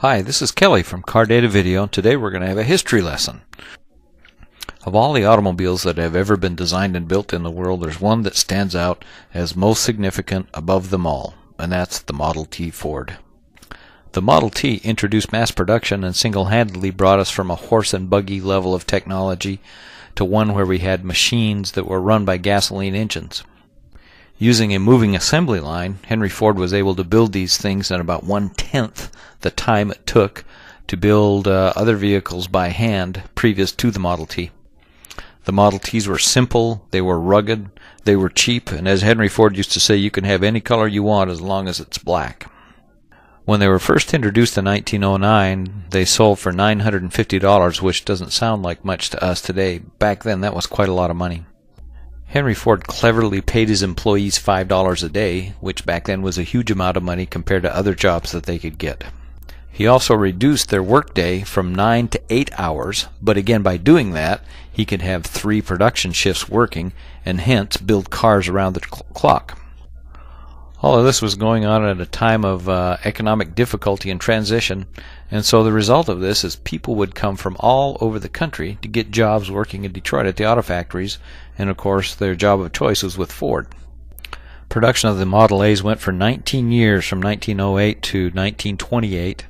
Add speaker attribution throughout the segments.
Speaker 1: Hi, this is Kelly from Car Data Video. Today we're going to have a history lesson. Of all the automobiles that have ever been designed and built in the world, there's one that stands out as most significant above them all, and that's the Model T Ford. The Model T introduced mass production and single-handedly brought us from a horse and buggy level of technology to one where we had machines that were run by gasoline engines. Using a moving assembly line, Henry Ford was able to build these things in about 1/10 the time it took to build other vehicles by hand previous to the Model T. The Model Ts were simple, they were rugged, they were cheap, and as Henry Ford used to say, you can have any color you want as long as it's black. When they were first introduced in 1909, they sold for $950, which doesn't sound like much to us today. Back then, that was quite a lot of money. Henry Ford cleverly paid his employees $5 a day, which back then was a huge amount of money compared to other jobs that they could get. He also reduced their workday from 9 to 8 hours, but again, by doing that, he could have 3 production shifts working and hence build cars around the clock. All of this was going on at a time of economic difficulty and transition, and so the result of this is people would come from all over the country to get jobs working in Detroit at the auto factories, and of course their job of choice was with Ford. Production of the Model A's went for 19 years, from 1908 to 1928,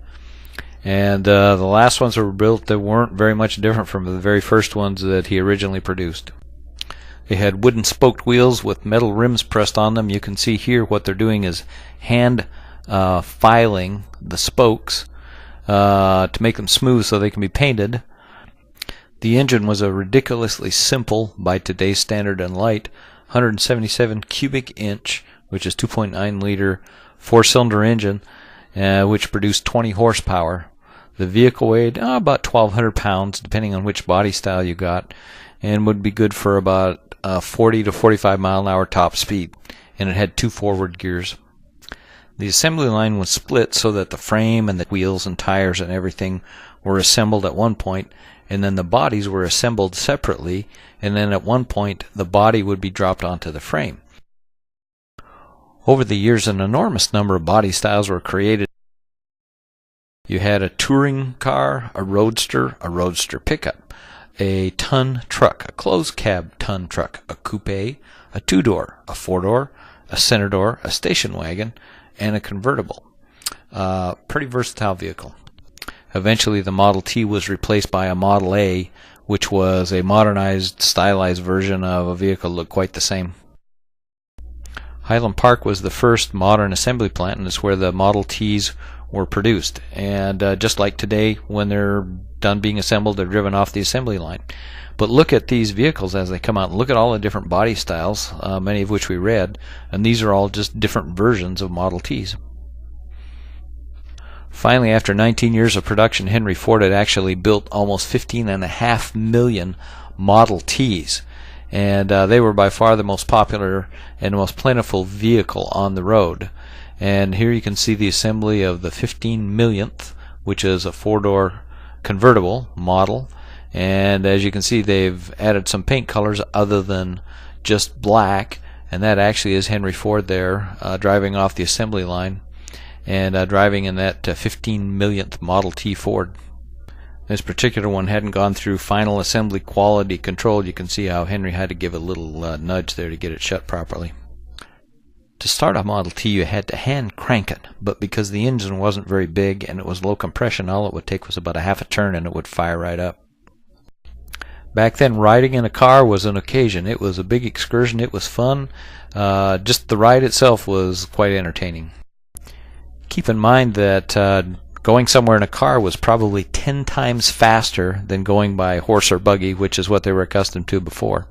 Speaker 1: and the last ones that were built that weren't very much different from the very first ones that he originally produced. They had wooden spoked wheels with metal rims pressed on them. You can see here what they're doing is hand filing the spokes to make them smooth so they can be painted. The engine was a ridiculously simple, by today's standard and light, 177 cubic inch, which is 2.9 liter, 4-cylinder engine, which produced 20 horsepower. The vehicle weighed about 1,200 pounds, depending on which body style you got, and would be good for about 40 to 45 mile an hour top speed, and it had 2 forward gears. The assembly line was split so that the frame and the wheels and tires and everything were assembled at one point, and then the bodies were assembled separately, and then at one point the body would be dropped onto the frame. Over the years, an enormous number of body styles were created. You had a touring car, a roadster pickup, a ton truck, a closed cab ton truck, a coupe, a 2-door, a 4-door, a center door, a station wagon, and a convertible. Pretty versatile vehicle. Eventually the Model T was replaced by a Model A, which was a modernized, stylized version of a vehicle that looked quite the same. Highland Park was the first modern assembly plant, and it's where the Model Ts were produced. And just like today, when they're done being assembled, they're driven off the assembly line. But look at these vehicles as they come out. Look at all the different body styles, many of which we read, and these are all just different versions of Model Ts. Finally, after 19 years of production, Henry Ford had actually built almost 15.5 million Model Ts, and they were by far the most popular and most plentiful vehicle on the road. And here you can see the assembly of the 15 millionth, which is a 4-door convertible model, and as you can see, they've added some paint colors other than just black, and that actually is Henry Ford there driving off the assembly line and driving in that 15 millionth Model T Ford. This particular one hadn't gone through final assembly quality control. You can see how Henry had to give a little nudge there to get it shut properly. To start a Model T, you had to hand crank it, but because the engine wasn't very big and it was low compression, all it would take was about a half a turn and it would fire right up. Back then, riding in a car was an occasion. It was a big excursion. It was fun. Just the ride itself was quite entertaining. Keep in mind that going somewhere in a car was probably 10 times faster than going by horse or buggy, which is what they were accustomed to before.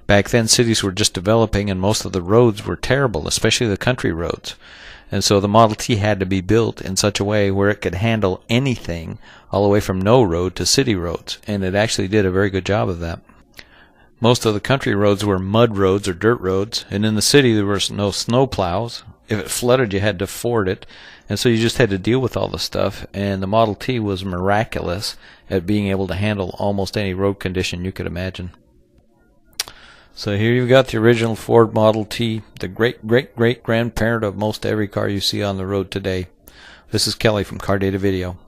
Speaker 1: Back then, cities were just developing, and most of the roads were terrible, especially the country roads. And so the Model T had to be built in such a way where it could handle anything, all the way from no road to city roads, and it actually did a very good job of that. Most of the country roads were mud roads or dirt roads, and in the city there were no snow plows. If it flooded, you had to ford it, and so you just had to deal with all the stuff, and the Model T was miraculous at being able to handle almost any road condition you could imagine. So here you've got the original Ford Model T, the great-great-great-grandparent of most every car you see on the road today. This is Kelly from Car Data Video.